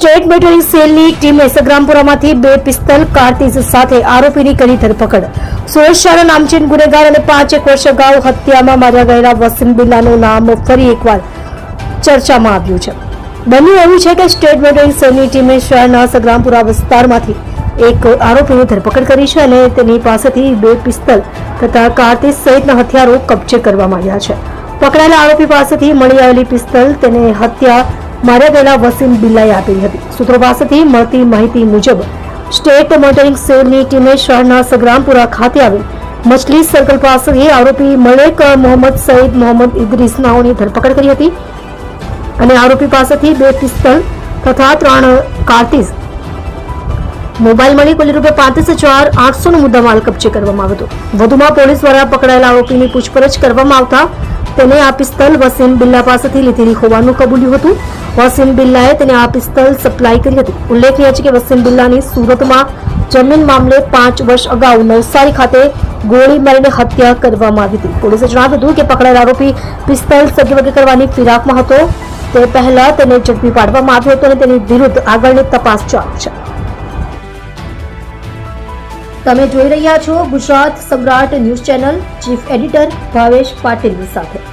State motoring સેલની ટીમે સગ્રામપુરામાંથી 2 pistol કારતીસ સાથે આરોપીની કરી ધરપકડ। સુરત શહેરના નામચીન ગુનેગાર અને 5 વર્ષ અગાઉ હત્યામાં માર્યા ગયેલા વસીમ બિલ્લાનું નામ ફરી એકવાર ચર્ચામાં આવ્યું છે। બન્યું એવું છે કે સ્ટેટ મોટરિંગ સેલની ટીમે શહેરના સગ્રામપુરા વિસ્તારમાંથી એક આરોપીની ધરપકડ કરી છે અને તેની પાસેથી 2 પિસ્તલ તથા કારતીસ સહિતના હથિયારો કબજે કરવામાં આવ્યા છે। પકડાયેલા આરોપી પાસેથી મળી આવેલી પિસ્તલ તેને હત્યા માર્યા ગયેલા વસીમ બિલ્લાએ આપી હતી। સૂત્રો પાસેથી મળતી માહિતી મુજબ સ્ટેટ મોટરિંગ સેલની ટીમે શહેરના સગ્રામપુરા ખાતે આવેલ મછલી સર્કલ પાસેથી આરોપી મલેક મોહમ્મદ સઈદ મોહમ્મદ ઇદ્રીસ નાઓની ધરપકડ કરી હતી અને આરોપી પાસેથી 2 પિસ્તલ તથા 3 કારતીસ મોબાઈલ મળી કુલ ₹35,800 નો મુદ્દામાલ કબજે કરવામાં આવ્યો હતો। વધુમાં પોલીસ દ્વારા પકડાયેલા આરોપીની પૂછપરછ કરવામાં આવતા તેને આ પિસ્તલ વસીમ બિલ્લા પાસેથી લીધેલી હોવાનું કબૂલ્યું હતું। વસીમ બિલ્લાએ તેને આ પિસ્તલ સપ્લાય કરી હતી। ઉલ્લેખનીય છે કે વસીમ બિલ્લાની સુરતમાં જમીન મામલે 5 વર્ષ અગાઉ નવસારી ખાતે ગોળી મારીને હત્યા કરવામાં આવી હતી। પોલીસે જણાવ્યું હતું કે પકડાયેલા આરોપી પિસ્તલ સગવડ કરવાની ફિરાકમાં હતો। તે પહેલા તેને ઝડપી પાડવામાં આવ્યો હતો અને તેની વિરુદ્ધ આગળની તપાસ ચાલુ છે। તમે જોઈ રહ્યા છો ગુજરાત સમ્રાટ news channel, chief editor Bhavesh પાટીલની સાથે।